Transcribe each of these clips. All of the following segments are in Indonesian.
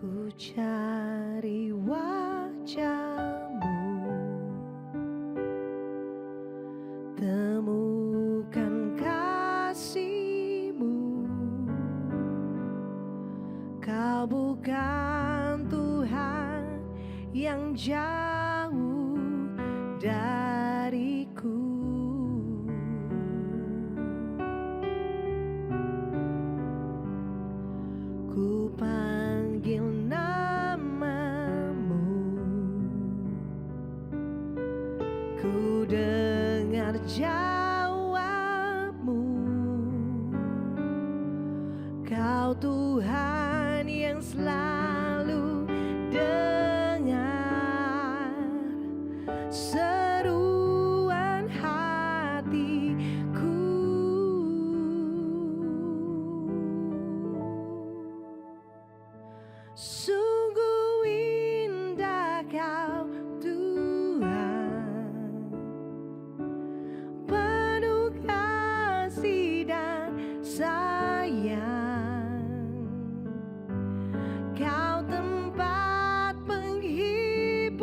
Ku cari wajah-Mu, temukan kasih-Mu. Kau bukan Tuhan yang jauh dariku. Ku panggil namamu, ku dengar jawabmu. Kau Tuhan yang selalu dengar seruan hatiku. Sungguh indah Kau Tuhan, penuh kasih dan sayang. Kau tempat penghiburan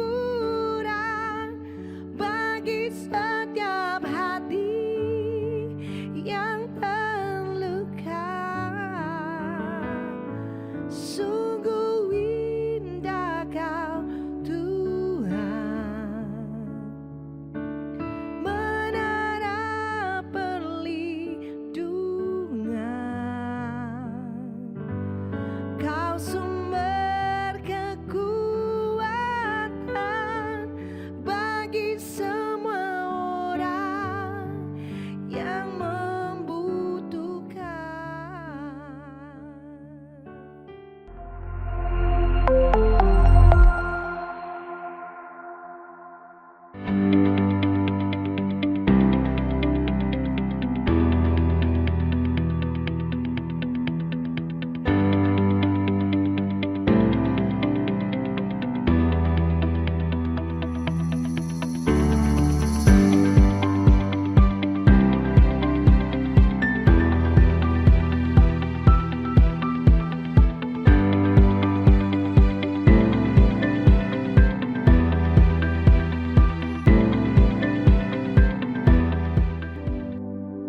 bagi setiap hati yang terluka. Sungguh indah Kau Tuhan, menara perlindungan. Kau sumber kekuatan bagi semua orang yang membutuhkan.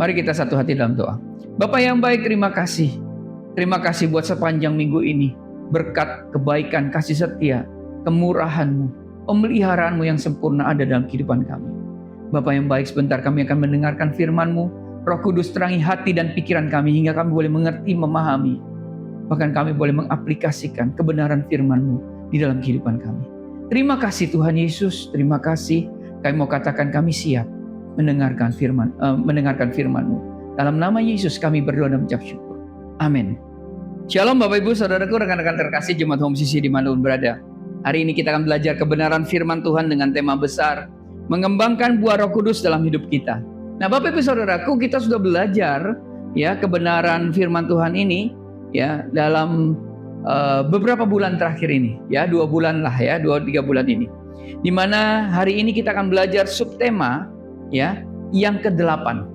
Mari kita satu hati dalam doa. Bapa yang baik, terima kasih. Terima kasih buat sepanjang minggu ini. Berkat kebaikan, kasih setia, kemurahan-Mu, pemeliharaanmu yang sempurna ada dalam kehidupan kami. Bapa yang baik, sebentar kami akan mendengarkan firman-Mu. Roh Kudus terangi hati dan pikiran kami hingga kami boleh mengerti, memahami. Bahkan kami boleh mengaplikasikan kebenaran firman-Mu di dalam kehidupan kami. Terima kasih Tuhan Yesus, terima kasih. Kami mau katakan kami siap mendengarkan firman-Mu. Dalam nama Yesus kami berdoa dan mengucap syukur. Amin. Shalom Bapak Ibu Saudaraku, rekan-rekan terkasih Jemaat Home CC dimanapun berada. Hari ini kita akan belajar kebenaran firman Tuhan dengan tema besar, mengembangkan buah Roh Kudus dalam hidup kita. Nah Bapak Ibu Saudaraku, kita sudah belajar ya kebenaran firman Tuhan ini ya dalam beberapa bulan terakhir ini, ya 2 bulan lah ya, 2-3 bulan ini. Di mana hari ini kita akan belajar subtema ya, yang ke-8,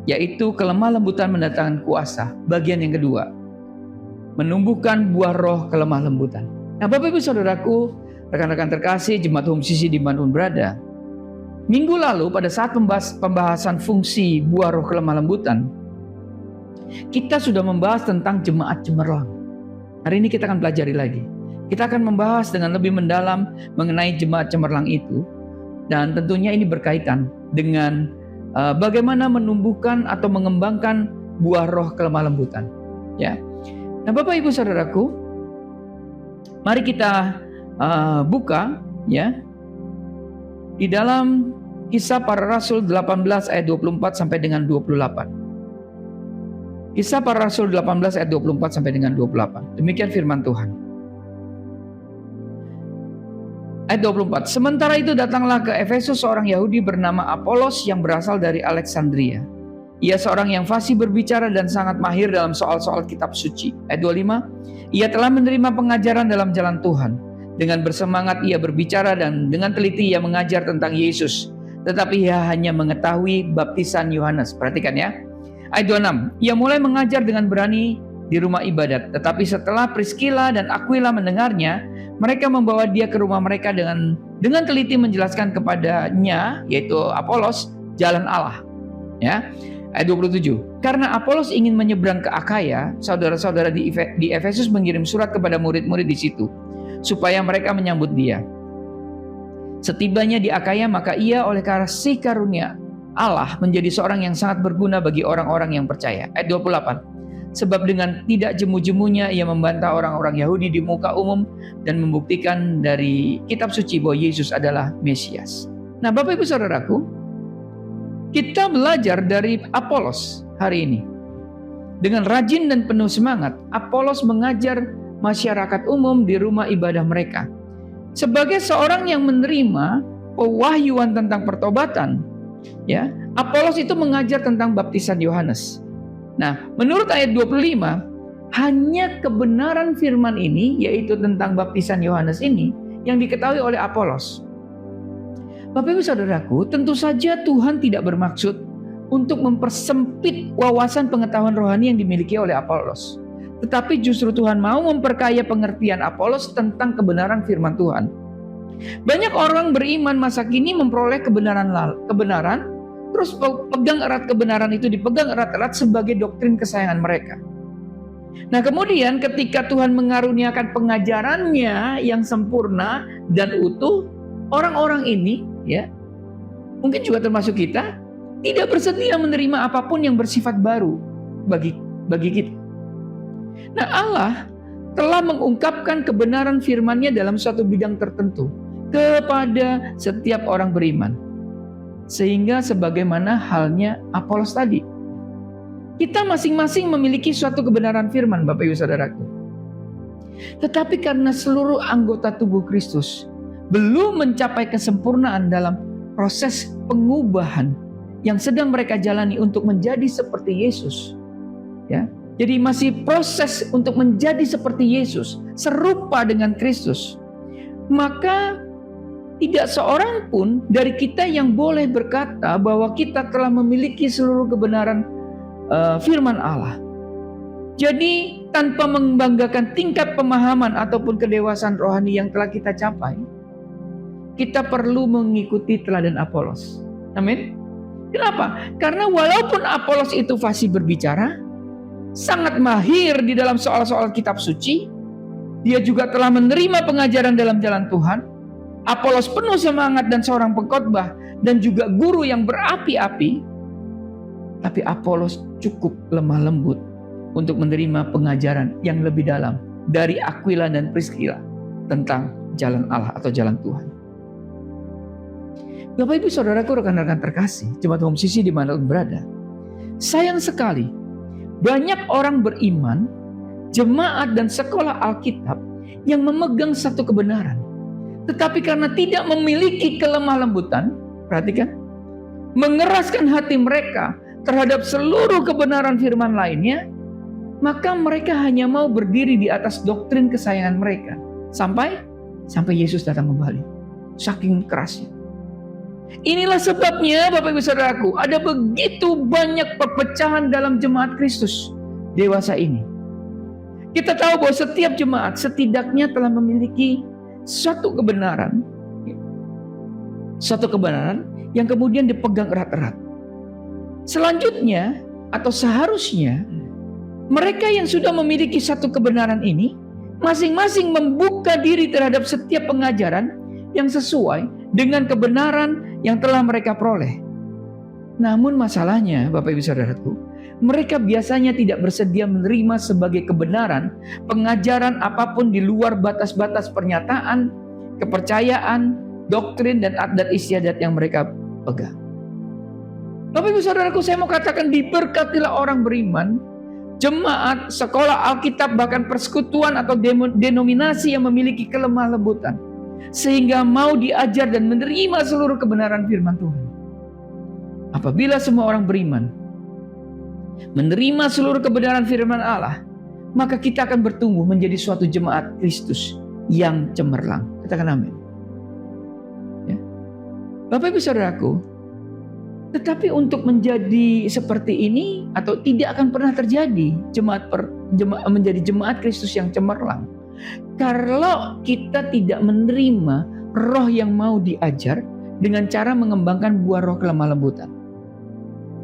yaitu kelemah lembutan mendatangkan kuasa. Bagian yang kedua, menumbuhkan buah roh kelemah lembutan. Nah Bapak Ibu Saudaraku, rekan-rekan terkasih Jemaat Home CC dimanapun berada, minggu lalu pada saat pembahasan fungsi buah roh kelemah lembutan, kita sudah membahas tentang jemaat cemerlang. Hari ini kita akan pelajari lagi. Kita akan membahas dengan lebih mendalam mengenai jemaat cemerlang itu. Dan tentunya ini berkaitan dengan bagaimana menumbuhkan atau mengembangkan buah roh kelemah lembutan. Ya. Nah Bapak Ibu Saudaraku, mari kita buka ya di dalam Kisah Para Rasul 18 ayat 24 sampai dengan 28. Kisah Para Rasul 18 ayat 24 sampai dengan 28. Demikian firman Tuhan. Ayat 24. Sementara itu datanglah ke Efesus seorang Yahudi bernama Apolos yang berasal dari Alexandria. Ia seorang yang fasih berbicara dan sangat mahir dalam soal-soal kitab suci. Ayat 25. Ia telah menerima pengajaran dalam jalan Tuhan. Dengan bersemangat ia berbicara dan dengan teliti ia mengajar tentang Yesus. Tetapi ia hanya mengetahui baptisan Yohanes. Perhatikan ya. Ayat 26. Ia mulai mengajar dengan berani di rumah ibadat. Tetapi setelah Priscilla dan Aquila mendengarnya, mereka membawa dia ke rumah mereka dengan teliti menjelaskan kepadanya, yaitu Apolos, jalan Allah. Ya, ayat 27. Karena Apolos ingin menyeberang ke Akhaya, saudara-saudara di Efesus mengirim surat kepada murid-murid di situ, supaya mereka menyambut dia. Setibanya di Akhaya, maka ia oleh kasih karunia Allah menjadi seorang yang sangat berguna bagi orang-orang yang percaya. Ayat 28. Sebab dengan tidak jemu-jemunya ia membantah orang-orang Yahudi di muka umum dan membuktikan dari kitab suci bahwa Yesus adalah Mesias. Nah, Bapak Ibu Saudaraku, kita belajar dari Apolos hari ini. Dengan rajin dan penuh semangat, Apolos mengajar masyarakat umum di rumah ibadah mereka. Sebagai seorang yang menerima pewahyuan tentang pertobatan, ya, Apolos itu mengajar tentang baptisan Yohanes. Nah, menurut ayat 25, hanya kebenaran firman ini, yaitu tentang baptisan Yohanes ini, yang diketahui oleh Apolos. Bapak Ibu Saudaraku, tentu saja Tuhan tidak bermaksud untuk mempersempit wawasan pengetahuan rohani yang dimiliki oleh Apolos. Tetapi justru Tuhan mau memperkaya pengertian Apolos tentang kebenaran firman Tuhan. Banyak orang beriman masa kini memperoleh kebenaran, terus pegang erat kebenaran itu, dipegang erat-erat sebagai doktrin kesayangan mereka. Nah, kemudian ketika Tuhan mengaruniakan pengajarannya yang sempurna dan utuh, orang-orang ini, ya, mungkin juga termasuk kita, tidak bersedia menerima apapun yang bersifat baru bagi kita. Nah, Allah telah mengungkapkan kebenaran firman-Nya dalam suatu bidang tertentu kepada setiap orang beriman. Sehingga sebagaimana halnya Apolos tadi, kita masing-masing memiliki suatu kebenaran firman, Bapak Ibu Saudaraku. Tetapi karena seluruh anggota tubuh Kristus belum mencapai kesempurnaan dalam proses pengubahan yang sedang mereka jalani untuk menjadi seperti Yesus, ya. Jadi masih proses untuk menjadi seperti Yesus, serupa dengan Kristus. Maka tidak seorang pun dari kita yang boleh berkata bahwa kita telah memiliki seluruh kebenaran firman Allah. Jadi tanpa membanggakan tingkat pemahaman ataupun kedewasaan rohani yang telah kita capai, kita perlu mengikuti teladan Apolos. Amin. Kenapa? Karena walaupun Apolos itu fasih berbicara, sangat mahir di dalam soal-soal kitab suci, dia juga telah menerima pengajaran dalam jalan Tuhan. Apolos penuh semangat dan seorang pengkhotbah dan juga guru yang berapi-api. Tapi Apolos cukup lemah lembut untuk menerima pengajaran yang lebih dalam dari Aquila dan Priscilla tentang jalan Allah atau jalan Tuhan. Bapak Ibu Saudaraku, rekan-rekan terkasih, jemaat Home Sisi dimanapun berada, sayang sekali banyak orang beriman, jemaat dan sekolah Alkitab yang memegang satu kebenaran, tetapi karena tidak memiliki kelemah lembutan, perhatikan, mengeraskan hati mereka terhadap seluruh kebenaran firman lainnya, maka mereka hanya mau berdiri di atas doktrin kesayangan mereka sampai Yesus datang kembali. Saking kerasnya. Inilah sebabnya Bapak Ibu Saudaraku, ada begitu banyak perpecahan dalam jemaat Kristus dewasa ini. Kita tahu bahwa setiap jemaat setidaknya telah memiliki satu kebenaran yang kemudian dipegang erat-erat. Selanjutnya atau seharusnya mereka yang sudah memiliki satu kebenaran ini masing-masing membuka diri terhadap setiap pengajaran yang sesuai dengan kebenaran yang telah mereka peroleh. Namun masalahnya, Bapak Ibu Saudaraku, mereka biasanya tidak bersedia menerima sebagai kebenaran pengajaran apapun di luar batas-batas pernyataan, kepercayaan, doktrin dan adat istiadat yang mereka pegang. Bapak Ibu Saudaraku, saya mau katakan, diberkatilah orang beriman, jemaat, sekolah Alkitab, bahkan persekutuan atau denominasi yang memiliki kelemah lembutan, sehingga mau diajar dan menerima seluruh kebenaran firman Tuhan. Apabila semua orang beriman menerima seluruh kebenaran firman Allah, maka kita akan bertumbuh menjadi suatu jemaat Kristus yang cemerlang. Katakan amin. Ya. Bapak Ibu Saudaraku, Tetapi untuk menjadi seperti ini atau tidak akan pernah terjadi menjadi jemaat Kristus yang cemerlang kalau kita tidak menerima roh yang mau diajar dengan cara mengembangkan buah roh kelemah lembutan.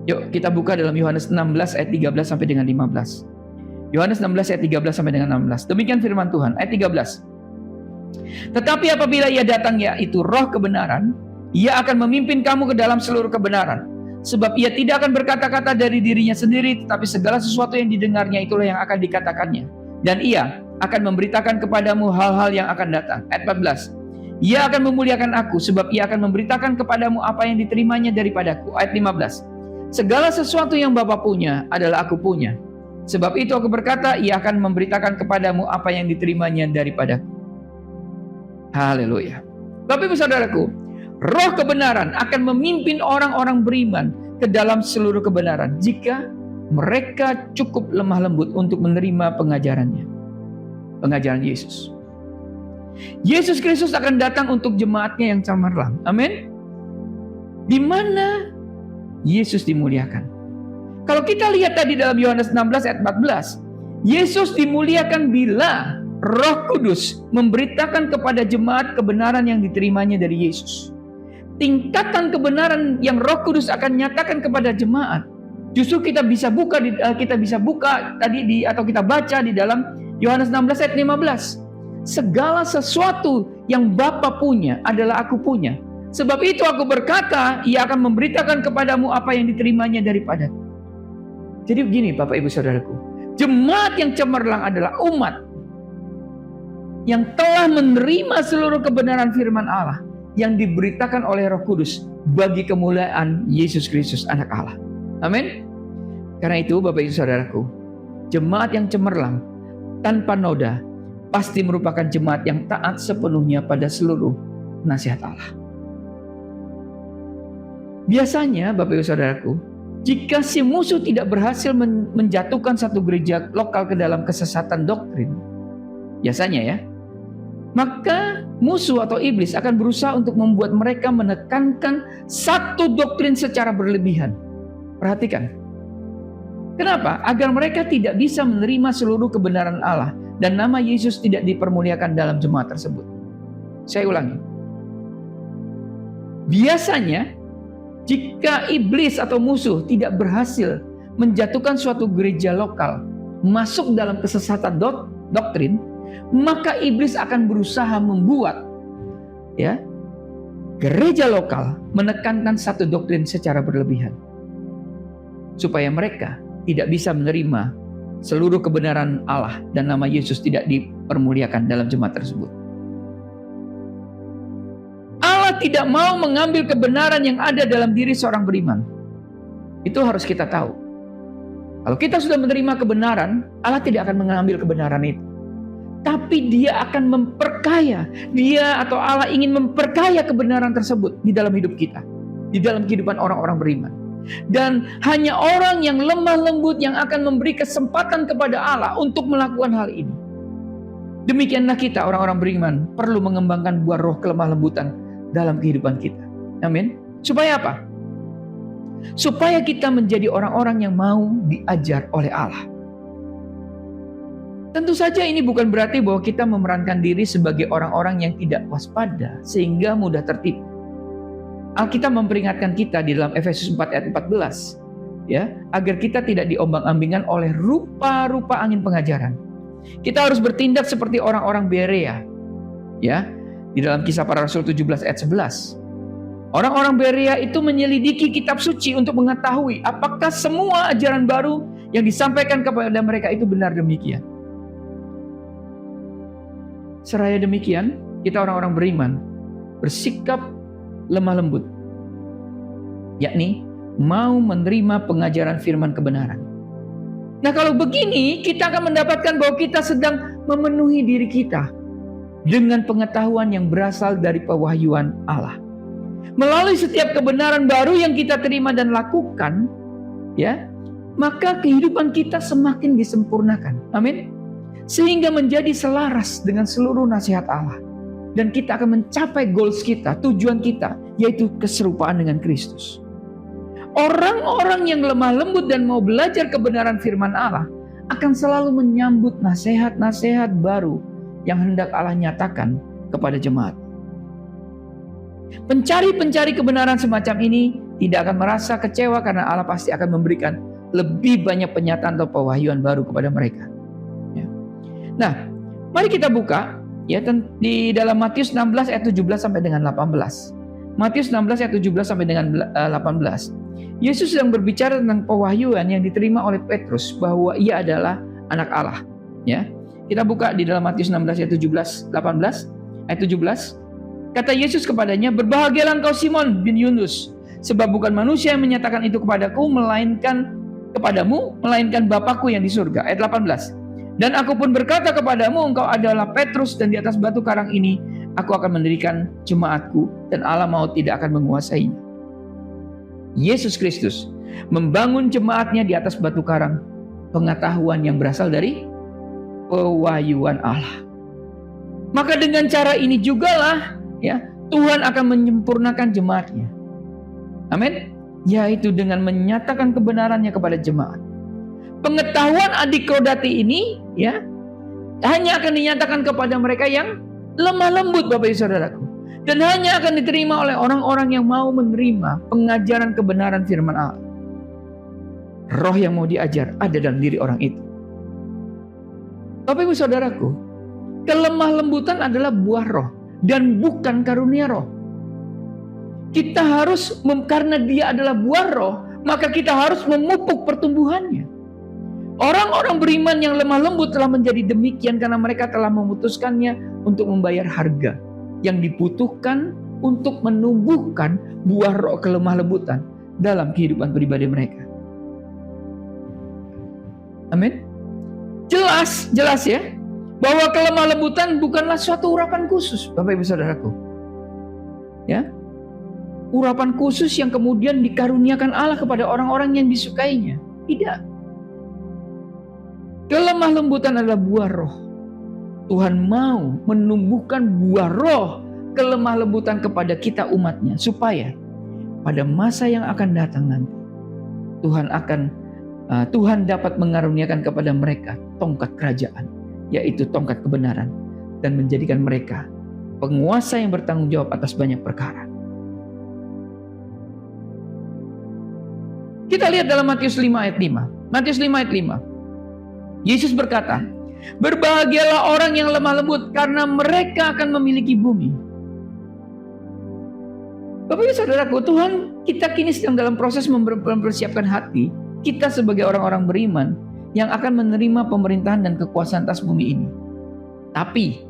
Yuk kita buka dalam Yohanes 16 ayat 13 sampai dengan 15. Yohanes 16 ayat 13 sampai dengan 16. Demikian firman Tuhan ayat 13. Tetapi apabila ia datang, yaitu roh kebenaran, ia akan memimpin kamu ke dalam seluruh kebenaran. Sebab ia tidak akan berkata-kata dari dirinya sendiri, tetapi segala sesuatu yang didengarnya itulah yang akan dikatakannya. Dan ia akan memberitakan kepadamu hal-hal yang akan datang. Ayat 14. Ia akan memuliakan aku, sebab ia akan memberitakan kepadamu apa yang diterimanya daripadaku. Ayat 15. Segala sesuatu yang Bapa punya adalah aku punya. Sebab itu aku berkata, ia akan memberitakan kepadamu apa yang diterimanya daripadaku. Haleluya. Bapak ibu saudaraku, roh kebenaran akan memimpin orang-orang beriman ke dalam seluruh kebenaran jika mereka cukup lemah lembut untuk menerima pengajarannya. Pengajaran Yesus. Yesus Kristus akan datang untuk jemaatnya yang cemerlang. Amin. Di mana Yesus dimuliakan. Kalau kita lihat tadi dalam Yohanes 16 ayat 14, Yesus dimuliakan bila Roh Kudus memberitakan kepada jemaat kebenaran yang diterimanya dari Yesus. Tingkatan kebenaran yang Roh Kudus akan nyatakan kepada jemaat, justru kita bisa buka tadi atau kita baca di dalam Yohanes 16 ayat 15. Segala sesuatu yang Bapa punya adalah aku punya. Sebab itu aku berkata, ia akan memberitakan kepadamu apa yang diterimanya daripadaku. Jadi begini Bapak Ibu Saudaraku, jemaat yang cemerlang adalah umat yang telah menerima seluruh kebenaran firman Allah yang diberitakan oleh Roh Kudus bagi kemuliaan Yesus Kristus anak Allah. Amin. Karena itu Bapak Ibu Saudaraku, jemaat yang cemerlang tanpa noda pasti merupakan jemaat yang taat sepenuhnya pada seluruh nasihat Allah. Biasanya Bapak Ibu Saudaraku, jika si musuh tidak berhasil menjatuhkan satu gereja lokal ke dalam kesesatan doktrin, biasanya ya, maka musuh atau iblis akan berusaha untuk membuat mereka menekankan satu doktrin secara berlebihan. Perhatikan. Kenapa? Agar mereka tidak bisa menerima seluruh kebenaran Allah dan nama Yesus tidak dipermuliakan dalam jemaat tersebut. Saya ulangi. Biasanya, jika iblis atau musuh tidak berhasil menjatuhkan suatu gereja lokal masuk dalam kesesatan doktrin, maka iblis akan berusaha membuat gereja lokal menekankan satu doktrin secara berlebihan supaya mereka tidak bisa menerima seluruh kebenaran Allah dan nama Yesus tidak dipermuliakan dalam jemaat tersebut. Allah tidak mau mengambil kebenaran yang ada dalam diri seorang beriman. Itu harus kita tahu. Kalau kita sudah menerima kebenaran, Allah tidak akan mengambil kebenaran itu. Tapi dia akan memperkaya. Dia atau Allah ingin memperkaya kebenaran tersebut di dalam hidup kita. Di dalam kehidupan orang-orang beriman. Dan hanya orang yang lemah lembut yang akan memberi kesempatan kepada Allah untuk melakukan hal ini. Demikianlah kita orang-orang beriman perlu mengembangkan buah roh kelemah lembutan dalam kehidupan kita. Amin. Supaya apa? Supaya kita menjadi orang-orang yang mau diajar oleh Allah. Tentu saja ini bukan berarti bahwa kita memerankan diri sebagai orang-orang yang tidak waspada sehingga mudah tertipu. Alkitab memperingatkan kita di dalam Efesus 4 ayat 14 agar kita tidak diombang-ambingkan oleh rupa-rupa angin pengajaran. Kita harus bertindak seperti orang-orang Berea. Di dalam Kisah Para Rasul 17 ayat 11. Orang-orang Berea itu menyelidiki kitab suci untuk mengetahui apakah semua ajaran baru yang disampaikan kepada mereka itu benar demikian. Seraya demikian, kita orang-orang beriman bersikap lemah lembut, yakni mau menerima pengajaran firman kebenaran. Nah, kalau begini, kita akan mendapatkan bahwa kita sedang memenuhi diri kita dengan pengetahuan yang berasal dari pewahyuan Allah. Melalui setiap kebenaran baru yang kita terima dan lakukan, maka kehidupan kita semakin disempurnakan. Amin. Sehingga menjadi selaras dengan seluruh nasihat Allah. Dan kita akan mencapai goals kita, tujuan kita, yaitu keserupaan dengan Kristus. Orang-orang yang lemah lembut dan mau belajar kebenaran firman Allah akan selalu menyambut nasihat-nasihat baru yang hendak Allah nyatakan kepada jemaat. Pencari-pencari kebenaran semacam ini tidak akan merasa kecewa karena Allah pasti akan memberikan lebih banyak penyataan atau pewahyuan baru kepada mereka. Ya. Nah, mari kita buka ya di dalam Matius 16 ayat 17 sampai dengan 18. Matius 16 ayat 17 sampai dengan 18. Yesus sedang berbicara tentang pewahyuan yang diterima oleh Petrus bahwa ia adalah anak Allah. Ya. Kita buka di dalam Matius 16 ayat 17, 18, ayat 17. Kata Yesus kepadanya, "Berbahagialah engkau Simon bin Yunus, sebab bukan manusia yang menyatakan itu kepadamu, melainkan Bapakku yang di surga." Ayat 18. "Dan aku pun berkata kepadamu, engkau adalah Petrus, dan di atas batu karang ini aku akan mendirikan jemaatku, dan Allah maut tidak akan menguasainya." Yesus Kristus membangun jemaatnya di atas batu karang, pengetahuan yang berasal dari pewahyuan Allah. Maka dengan cara ini jugalah ya Tuhan akan menyempurnakan jemaatnya. Amin. Yaitu dengan menyatakan kebenarannya kepada jemaat. Pengetahuan adikodati ini ya hanya akan dinyatakan kepada mereka yang lemah lembut, Bapak Ibu Saudaraku, dan hanya akan diterima oleh orang-orang yang mau menerima pengajaran kebenaran firman Allah. Roh yang mau diajar ada dalam diri orang itu. Bapak Ibu Saudaraku, kelemah lembutan adalah buah roh dan bukan karunia roh. Kita harus, karena dia adalah buah roh, maka kita harus memupuk pertumbuhannya. Orang-orang beriman yang lemah lembut telah menjadi demikian karena mereka telah memutuskannya untuk membayar harga yang dibutuhkan untuk menumbuhkan buah roh kelemah lembutan dalam kehidupan pribadi mereka. Amin. Jelas ya, bahwa kelemah lembutan bukanlah suatu urapan khusus, Bapak Ibu Saudaraku. Ya. Urapan khusus yang kemudian dikaruniakan Allah kepada orang-orang yang disukainya. Tidak. Kelemah lembutan adalah buah roh. Tuhan mau menumbuhkan buah roh kelemah lembutan kepada kita umatnya, supaya pada masa yang akan datang nanti Tuhan dapat mengaruniakan kepada mereka tongkat kerajaan, yaitu tongkat kebenaran, dan menjadikan mereka penguasa yang bertanggung jawab atas banyak perkara. Kita lihat dalam Matius 5 ayat 5. Matius 5 ayat 5. Yesus berkata, "Berbahagialah orang yang lemah lembut, karena mereka akan memiliki bumi." Bapak Ibu Saudaraku, Tuhan kita kini sedang dalam proses mempersiapkan hati kita sebagai orang-orang beriman yang akan menerima pemerintahan dan kekuasaan atas bumi ini. Tapi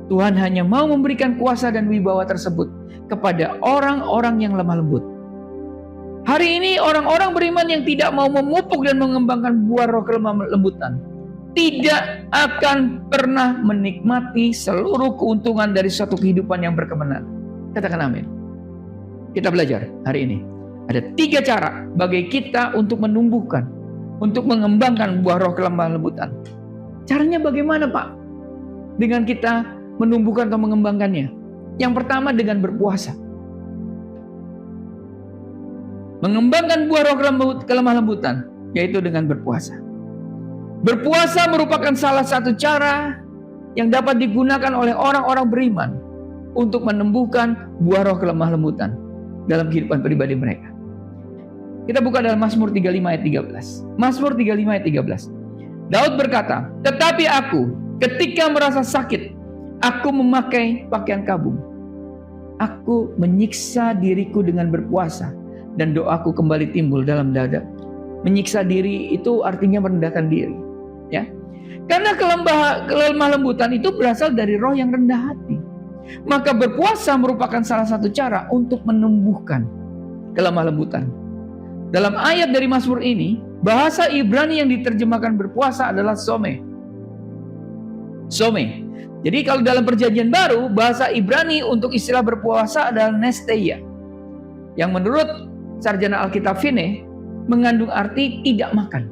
Tuhan hanya mau memberikan kuasa dan wibawa tersebut kepada orang-orang yang lemah lembut. Hari ini orang-orang beriman yang tidak mau memupuk dan mengembangkan buah roh kelemah lembutan tidak akan pernah menikmati seluruh keuntungan dari suatu kehidupan yang berkemenangan. Katakan amin. Kita belajar hari ini. Ada 3 cara bagi kita untuk menumbuhkan, untuk mengembangkan buah roh kelemah lembutan. Caranya bagaimana, Pak? Dengan kita menumbuhkan atau mengembangkannya. Yang pertama dengan berpuasa. Mengembangkan buah roh kelemah lembutan, yaitu dengan berpuasa. Berpuasa merupakan salah satu cara yang dapat digunakan oleh orang-orang beriman untuk menumbuhkan buah roh kelemah lembutan dalam kehidupan pribadi mereka. Kita buka dalam Mazmur 35 ayat 13. Mazmur 35 ayat 13. Daud berkata, "Tetapi aku ketika merasa sakit, aku memakai pakaian kabung. Aku menyiksa diriku dengan berpuasa, dan doaku kembali timbul dalam dada." Menyiksa diri itu artinya merendahkan diri, ya. Karena kelemah lembutan itu berasal dari roh yang rendah hati. Maka berpuasa merupakan salah satu cara untuk menumbuhkan kelemah lembutan. Dalam ayat dari Mazmur ini, bahasa Ibrani yang diterjemahkan berpuasa adalah some. Jadi kalau dalam perjanjian baru, bahasa Ibrani untuk istilah berpuasa adalah nesteia, yang menurut sarjana Alkitab Finney mengandung arti tidak makan.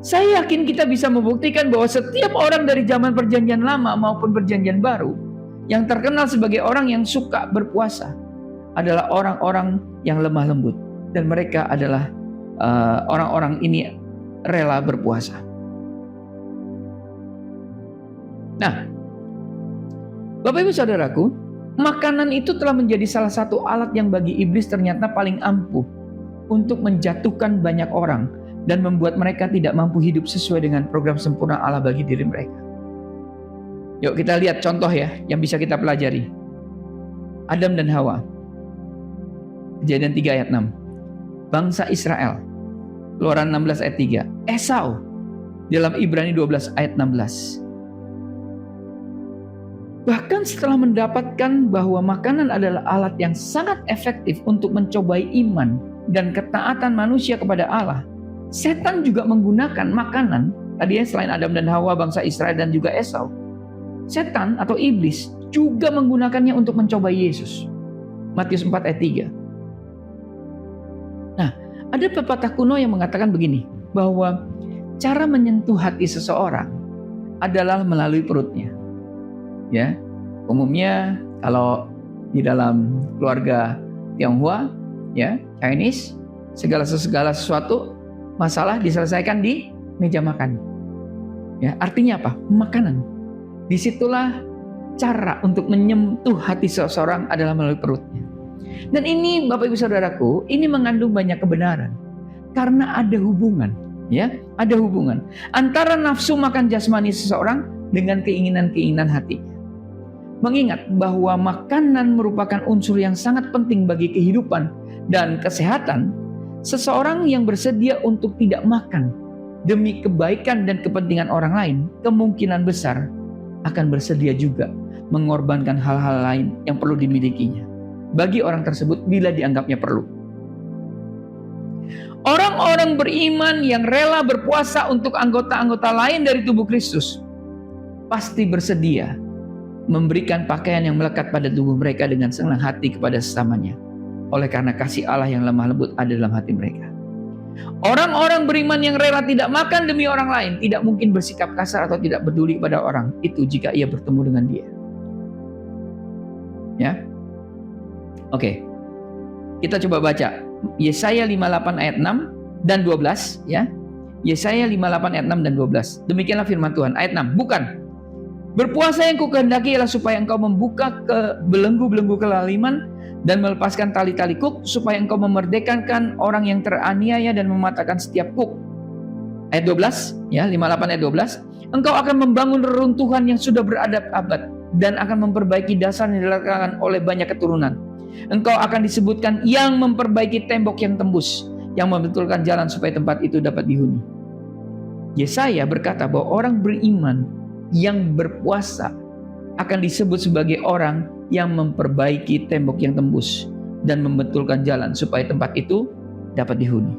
Saya yakin kita bisa membuktikan bahwa setiap orang dari zaman perjanjian lama maupun perjanjian baru yang terkenal sebagai orang yang suka berpuasa adalah orang-orang yang lemah lembut. Dan mereka adalah orang-orang ini rela berpuasa. Nah, Bapak Ibu Saudaraku, makanan itu telah menjadi salah satu alat yang bagi iblis ternyata paling ampuh untuk menjatuhkan banyak orang dan membuat mereka tidak mampu hidup sesuai dengan program sempurna Allah bagi diri mereka. Yuk kita lihat contoh ya yang bisa kita pelajari. Adam dan Hawa. Kejadian 3 ayat 6. Bangsa Israel. Keluaran 16 ayat 3. Esau. Dalam Ibrani 12 ayat 16. Bahkan setelah mendapatkan bahwa makanan adalah alat yang sangat efektif untuk mencobai iman dan ketaatan manusia kepada Allah, setan juga menggunakan makanan, tadinya selain Adam dan Hawa, bangsa Israel dan juga Esau, setan atau iblis juga menggunakannya untuk mencobai Yesus. Matius 4 ayat 3. Nah, ada pepatah kuno yang mengatakan begini, bahwa cara menyentuh hati seseorang adalah melalui perutnya. Ya, umumnya kalau di dalam keluarga Tionghoa, ya, Chinese, segala sesuatu masalah diselesaikan di meja makan. Ya, artinya apa? Makanan. Disitulah cara untuk menyentuh hati seseorang adalah melalui perutnya. Dan ini Bapak Ibu Saudaraku, ini mengandung banyak kebenaran. Karena ada hubungan, ya, ada hubungan antara nafsu makan jasmani seseorang dengan keinginan-keinginan hatinya. Mengingat bahwa makanan merupakan unsur yang sangat penting bagi kehidupan dan kesehatan, seseorang yang bersedia untuk tidak makan demi kebaikan dan kepentingan orang lain, kemungkinan besar akan bersedia juga mengorbankan hal-hal lain yang perlu dimilikinya bagi orang tersebut bila dianggapnya perlu. Orang-orang beriman yang rela berpuasa untuk anggota-anggota lain dari tubuh Kristus pasti bersedia memberikan pakaian yang melekat pada tubuh mereka dengan senang hati kepada sesamanya, oleh karena kasih Allah yang lemah lembut ada dalam hati mereka. Orang-orang beriman yang rela tidak makan demi orang lain tidak mungkin bersikap kasar atau tidak peduli pada orang itu jika ia bertemu dengan dia. Ya, oke, kita coba baca Yesaya 58 ayat 6 dan 12, ya. Yesaya 58 ayat 6 dan 12. Demikianlah firman Tuhan. Ayat 6, bukan berpuasa yang kukehendaki ialah supaya engkau membuka ke belenggu-belenggu kelaliman dan melepaskan tali-tali kuk, supaya engkau memerdekakan orang yang teraniaya dan mematahkan setiap kuk. Ayat 12, ya, 58 ayat 12. Engkau akan membangun reruntuhan yang sudah beradab-abad dan akan memperbaiki dasar yang diletakkan oleh banyak keturunan. Engkau akan disebutkan yang memperbaiki tembok yang tembus, yang membetulkan jalan supaya tempat itu dapat dihuni. Yesaya berkata bahwa orang beriman yang berpuasa akan disebut sebagai orang yang memperbaiki tembok yang tembus dan membetulkan jalan supaya tempat itu dapat dihuni.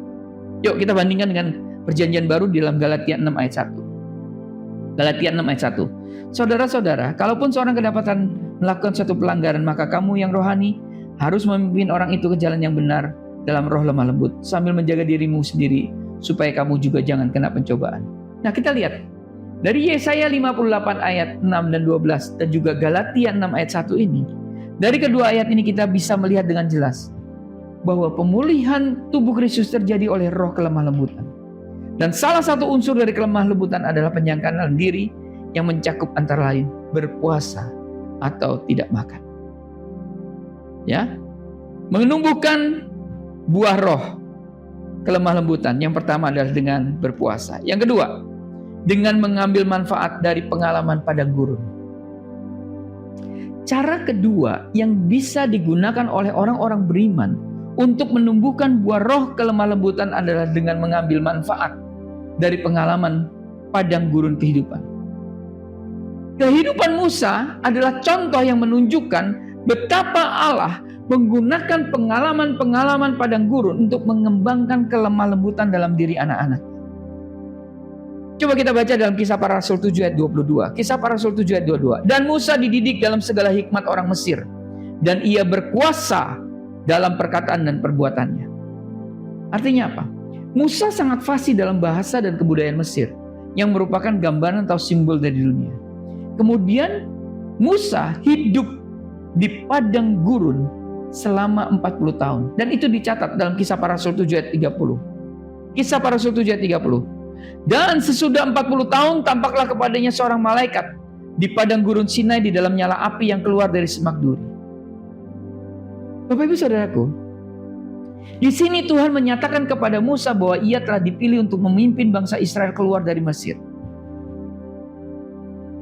Yuk kita bandingkan dengan perjanjian baru di dalam Galatia 6 ayat 1. Galatia 6 ayat 1. Saudara-saudara, kalaupun seorang kedapatan melakukan suatu pelanggaran, maka kamu yang rohani harus memimpin orang itu ke jalan yang benar dalam roh lemah lembut, sambil menjaga dirimu sendiri supaya kamu juga jangan kena pencobaan. Nah, kita lihat dari Yesaya 58 ayat 6 dan 12 dan juga Galatia 6 ayat 1 ini. Dari kedua ayat ini kita bisa melihat dengan jelas bahwa pemulihan tubuh Kristus terjadi oleh roh kelemah lembutan. Dan salah satu unsur dari kelemah lembutan adalah penyangkalan diri yang mencakup antara lain berpuasa atau tidak makan. Ya, menumbuhkan buah roh kelemah lembutan. Yang pertama adalah dengan berpuasa. Yang kedua, dengan mengambil manfaat dari pengalaman padang gurun. Cara kedua yang bisa digunakan oleh orang-orang beriman untuk menumbuhkan buah roh kelemah lembutan adalah dengan mengambil manfaat dari pengalaman padang gurun kehidupan. Kehidupan Musa adalah contoh yang menunjukkan betapa Allah menggunakan pengalaman-pengalaman padang gurun untuk mengembangkan kelemah lembutan dalam diri anak-anak. Coba kita baca dalam Kisah Para Rasul 7 ayat 22. Kisah Para Rasul 7 ayat 22. Dan Musa dididik dalam segala hikmat orang Mesir, dan ia berkuasa dalam perkataan dan perbuatannya. Artinya apa? Musa sangat fasih dalam bahasa dan kebudayaan Mesir, yang merupakan gambaran atau simbol dari dunia. Kemudian Musa hidup di padang gurun selama 40 tahun. Dan itu dicatat dalam Kisah Para Rasul 7 ayat 30. Kisah Para Rasul 7 ayat 30. Dan sesudah 40 tahun tampaklah kepadanya seorang malaikat di padang gurun Sinai di dalam nyala api yang keluar dari semak duri. Bapak Ibu Saudaraku, di sini Tuhan menyatakan kepada Musa bahwa ia telah dipilih untuk memimpin bangsa Israel keluar dari Mesir.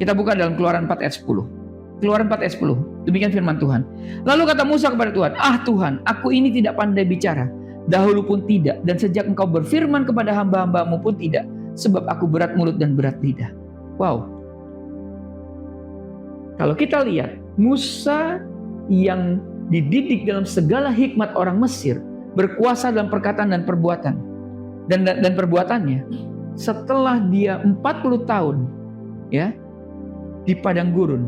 Kita buka dalam Keluaran 4 ayat 10. Keluaran 4 ayat 10. Demikian firman Tuhan. Lalu kata Musa kepada Tuhan, "Ah Tuhan, aku ini tidak pandai bicara. Dahulu pun tidak, dan sejak engkau berfirman kepada hamba-hambamu pun tidak, sebab aku berat mulut dan berat lidah." Wow. Kalau kita lihat, Musa yang dididik dalam segala hikmat orang Mesir, berkuasa dalam perkataan dan perbuatan dan perbuatannya, setelah dia 40 tahun ya di padang gurun,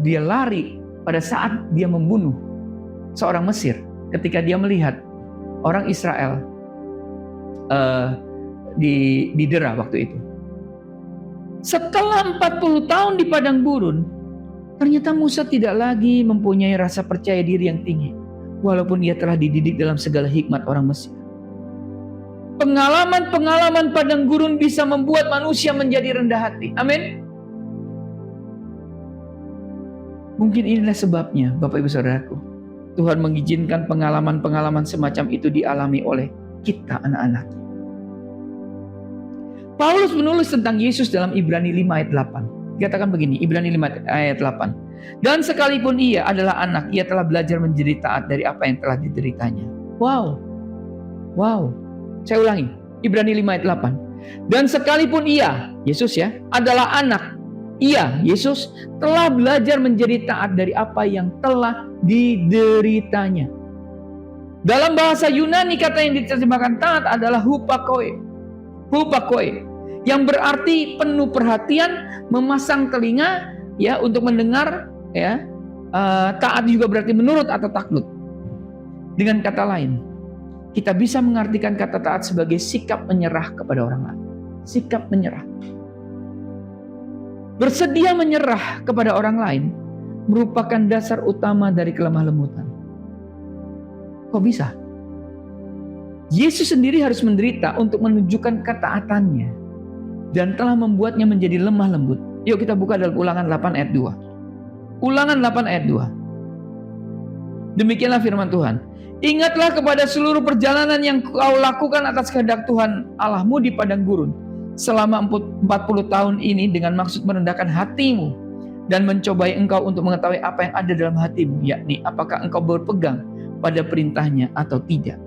dia lari pada saat dia membunuh seorang Mesir ketika dia melihat orang Israel didera waktu itu. Setelah 40 tahun di padang gurun, ternyata Musa tidak lagi mempunyai rasa percaya diri yang tinggi, walaupun ia telah dididik dalam segala hikmat orang Mesir. Pengalaman-pengalaman padang gurun bisa membuat manusia menjadi rendah hati. Amin. Mungkin inilah sebabnya, Bapak Ibu Saudaraku, Tuhan mengizinkan pengalaman-pengalaman semacam itu dialami oleh kita anak-anaknya. Paulus menulis tentang Yesus dalam Ibrani 5 ayat 8. Dikatakan begini, Ibrani 5 ayat 8. Dan sekalipun ia adalah anak, ia telah belajar menjadi taat dari apa yang telah dideritanya. Wow. Saya ulangi, Ibrani 5 ayat 8. Dan sekalipun ia, Yesus ya, adalah anak, ia, Yesus, telah belajar menjadi taat dari apa yang telah dideritanya. Dalam bahasa Yunani, kata yang diterjemahkan taat adalah hupakoe. Yang berarti penuh perhatian, memasang telinga ya untuk mendengar ya. Taat juga berarti menurut atau takluk. Dengan kata lain, kita bisa mengartikan kata taat sebagai sikap menyerah kepada orang lain. Sikap menyerah. Bersedia menyerah kepada orang lain merupakan dasar utama dari kelemah lembutan. Kok bisa? Yesus sendiri harus menderita untuk menunjukkan ketaatannya dan telah membuatnya menjadi lemah lembut. Yuk kita buka dalam Ulangan 8 ayat 2. Ulangan 8 ayat 2. Demikianlah firman Tuhan. Ingatlah kepada seluruh perjalanan yang kau lakukan atas kehendak Tuhan Allahmu di padang gurun selama 40 tahun ini dengan maksud merendahkan hatimu dan mencobai engkau untuk mengetahui apa yang ada dalam hatimu, yakni apakah engkau berpegang pada perintahnya atau tidak.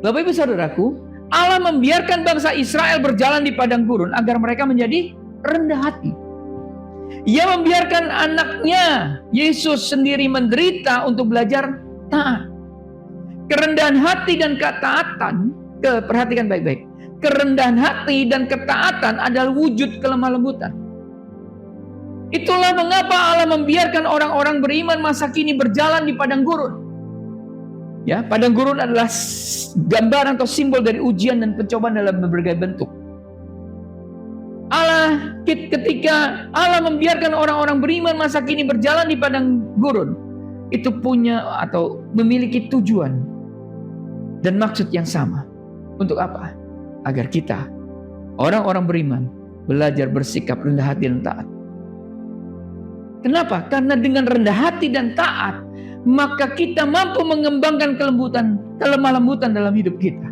Bapak Ibu Saudaraku, Allah membiarkan bangsa Israel berjalan di padang gurun agar mereka menjadi rendah hati. Ia membiarkan anaknya Yesus sendiri menderita untuk belajar taat. Kerendahan hati dan ketaatan, perhatikan baik-baik. Kerendahan hati dan ketaatan adalah wujud kelemah lembutan. Itulah mengapa Allah membiarkan orang-orang beriman masa kini berjalan di padang gurun. Ya, padang gurun adalah gambaran atau simbol dari ujian dan pencobaan dalam berbagai bentuk. Ketika Allah membiarkan orang-orang beriman masa kini berjalan di padang gurun, itu punya atau memiliki tujuan dan maksud yang sama. Untuk apa? Agar kita, orang-orang beriman, belajar bersikap rendah hati dan taat. Kenapa? Karena dengan rendah hati dan taat, maka kita mampu mengembangkan kelemah lembutan dalam hidup kita.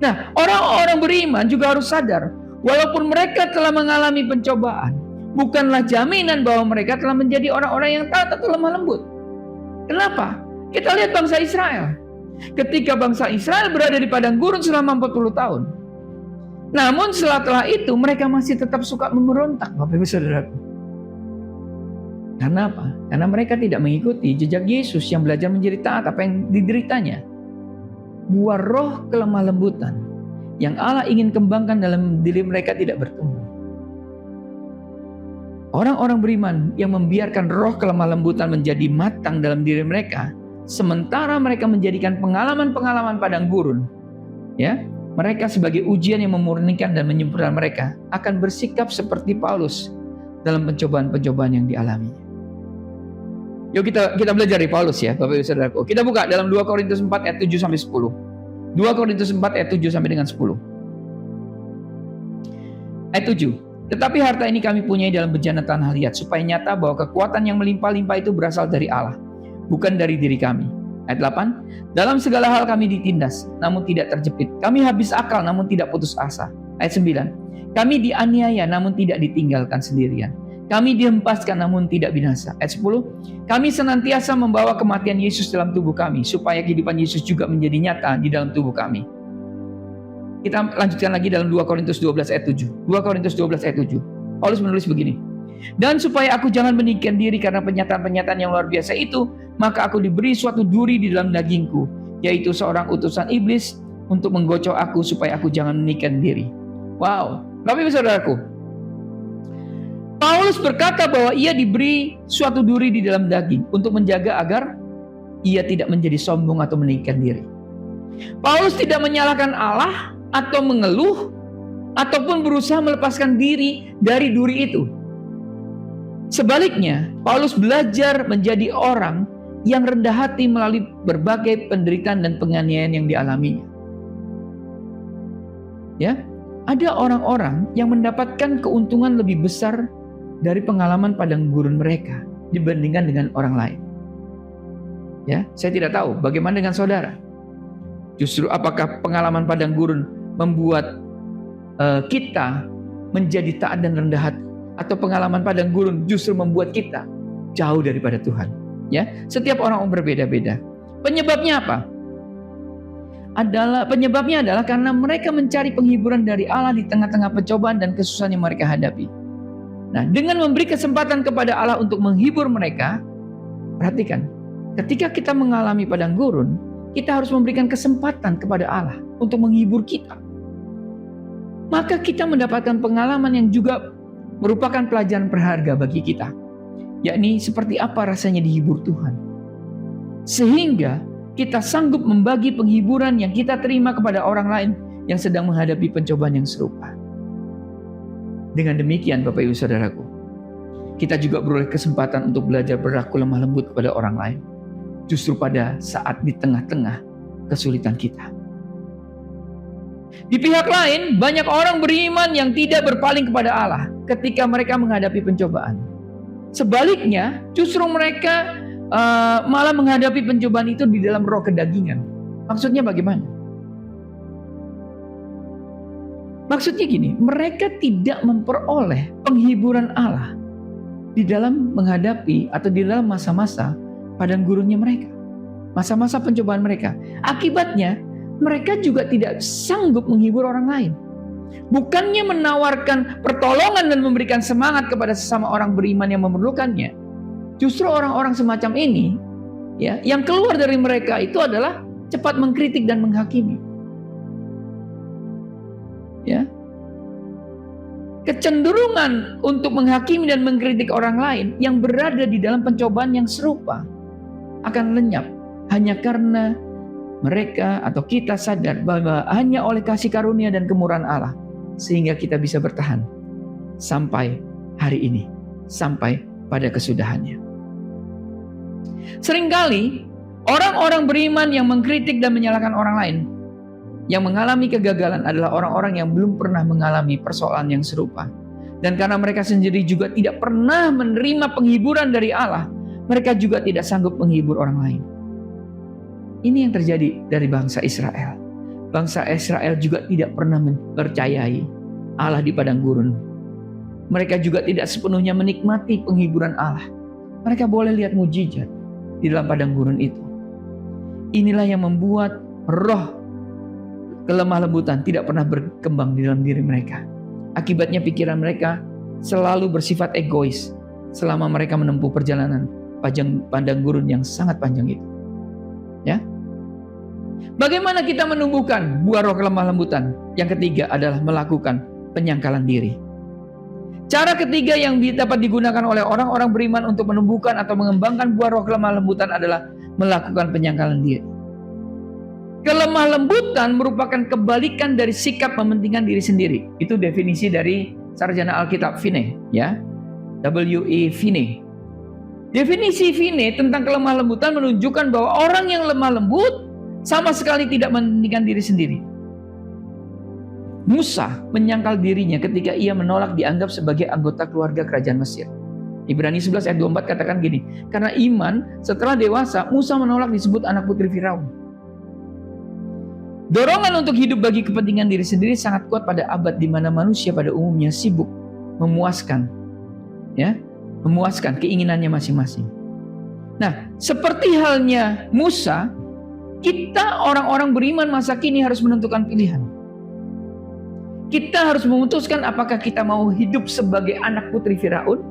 Nah, orang-orang beriman juga harus sadar, walaupun mereka telah mengalami pencobaan, bukanlah jaminan bahwa mereka telah menjadi orang-orang yang taat atau lemah lembut. Kenapa? Kita lihat bangsa Israel. Ketika bangsa Israel berada di padang gurun selama 40 tahun. Namun setelah itu mereka masih tetap suka memberontak, Bapak Ibu Saudaraku. Karena apa? Karena mereka tidak mengikuti jejak Yesus yang belajar menjadi taat apa yang dideritanya. Buah roh kelemah lembutan yang Allah ingin kembangkan dalam diri mereka tidak bertumbuh. Orang-orang beriman yang membiarkan roh kelemah lembutan menjadi matang dalam diri mereka, sementara mereka menjadikan pengalaman-pengalaman padang gurun, ya, mereka sebagai ujian yang memurnikan dan menyempurnakan mereka, akan bersikap seperti Paulus dalam pencobaan-pencobaan yang dialaminya. Yuk kita belajar dari Paulus ya, Bapak Ibu Saudaraku. Kita buka dalam 2 Korintus 4 ayat 7 sampai 10. 2 Korintus 4 ayat 7 sampai dengan 10. Ayat 7. Tetapi harta ini kami punyai dalam bejana tanah liat, supaya nyata bahwa kekuatan yang melimpah-limpah itu berasal dari Allah, bukan dari diri kami. Ayat 8. Dalam segala hal kami ditindas, namun tidak terjepit. Kami habis akal, namun tidak putus asa. Ayat 9. Kami dianiaya, namun tidak ditinggalkan sendirian. Kami dihempaskan namun tidak binasa. Ayat 10. Kami senantiasa membawa kematian Yesus dalam tubuh kami, supaya kehidupan Yesus juga menjadi nyata di dalam tubuh kami. Kita lanjutkan lagi dalam 2 Korintus 12 ayat 7. 2 Korintus 12 ayat 7. Paulus menulis begini. Dan supaya aku jangan menikahkan diri karena penyataan-penyataan yang luar biasa itu, maka aku diberi suatu duri di dalam dagingku, yaitu seorang utusan iblis untuk menggocok aku supaya aku jangan menikahkan diri. Wow, Bapak Ibu Saudaraku, Paulus berkata bahwa ia diberi suatu duri di dalam daging untuk menjaga agar ia tidak menjadi sombong atau menikahkan diri. Paulus tidak menyalahkan Allah atau mengeluh ataupun berusaha melepaskan diri dari duri itu. Sebaliknya, Paulus belajar menjadi orang yang rendah hati melalui berbagai penderitaan dan penganiayaan yang dialaminya. Ya, ada orang-orang yang mendapatkan keuntungan lebih besar dari pengalaman padang gurun mereka dibandingkan dengan orang lain. Ya, saya tidak tahu bagaimana dengan saudara. Justru apakah pengalaman padang gurun membuat kita menjadi taat dan rendah hati, atau pengalaman padang gurun justru membuat kita jauh daripada Tuhan? Ya, setiap orang berbeda-beda. Penyebabnya apa? Penyebabnya adalah karena mereka mencari penghiburan dari Allah di tengah-tengah pencobaan dan kesusahan yang mereka hadapi. Nah, dengan memberi kesempatan kepada Allah untuk menghibur mereka, perhatikan, ketika kita mengalami padang gurun, kita harus memberikan kesempatan kepada Allah untuk menghibur kita. Maka kita mendapatkan pengalaman yang juga merupakan pelajaran berharga bagi kita, yakni seperti apa rasanya dihibur Tuhan. Sehingga kita sanggup membagi penghiburan yang kita terima kepada orang lain yang sedang menghadapi pencobaan yang serupa. Dengan demikian Bapak Ibu Saudaraku, kita juga beroleh kesempatan untuk belajar berlaku lemah lembut kepada orang lain, justru pada saat di tengah-tengah kesulitan kita. Di pihak lain, banyak orang beriman yang tidak berpaling kepada Allah ketika mereka menghadapi pencobaan. Sebaliknya, justru mereka malah menghadapi pencobaan itu di dalam roh kedagingan. Maksudnya bagaimana? Maksudnya gini, mereka tidak memperoleh penghiburan Allah di dalam menghadapi atau di dalam masa-masa padang gurunnya mereka, masa-masa pencobaan mereka. Akibatnya, mereka juga tidak sanggup menghibur orang lain. Bukannya menawarkan pertolongan dan memberikan semangat kepada sesama orang beriman yang memerlukannya. Justru orang-orang semacam ini, ya, yang keluar dari mereka itu adalah cepat mengkritik dan menghakimi. Ya. Kecenderungan untuk menghakimi dan mengkritik orang lain yang berada di dalam pencobaan yang serupa akan lenyap hanya karena mereka atau kita sadar bahwa hanya oleh kasih karunia dan kemurahan Allah sehingga kita bisa bertahan sampai hari ini, sampai pada kesudahannya. Seringkali orang-orang beriman yang mengkritik dan menyalahkan orang lain yang mengalami kegagalan adalah orang-orang yang belum pernah mengalami persoalan yang serupa. Dan karena mereka sendiri juga tidak pernah menerima penghiburan dari Allah, mereka juga tidak sanggup menghibur orang lain. Ini yang terjadi dari bangsa Israel. Bangsa Israel juga tidak pernah mempercayai Allah di padang gurun. Mereka juga tidak sepenuhnya menikmati penghiburan Allah. Mereka boleh lihat mujizat di dalam padang gurun itu. Inilah yang membuat roh kelemah lembutan tidak pernah berkembang di dalam diri mereka. Akibatnya pikiran mereka selalu bersifat egois selama mereka menempuh perjalanan padang gurun yang sangat panjang itu. Ya. Bagaimana kita menumbuhkan buah roh kelemah lembutan? Yang ketiga adalah melakukan penyangkalan diri. Cara ketiga yang dapat digunakan oleh orang-orang beriman untuk menumbuhkan atau mengembangkan buah roh kelemah lembutan adalah melakukan penyangkalan diri. Kelemah lembutan merupakan kebalikan dari sikap mementingkan diri sendiri. Itu definisi dari sarjana Alkitab Finney, ya. W.E. Finney. Definisi fine tentang kelemah lembutan menunjukkan bahwa orang yang lemah lembut sama sekali tidak mementingkan diri sendiri. Musa menyangkal dirinya ketika ia menolak dianggap sebagai anggota keluarga kerajaan Mesir. Ibrani 11 ayat 24 katakan gini, karena iman setelah dewasa Musa menolak disebut anak putri Firaun. Dorongan untuk hidup bagi kepentingan diri sendiri sangat kuat pada abad di mana manusia pada umumnya sibuk memuaskan keinginannya masing-masing. Nah, seperti halnya Musa, kita orang-orang beriman masa kini harus menentukan pilihan. Kita harus memutuskan apakah kita mau hidup sebagai anak putri Firaun,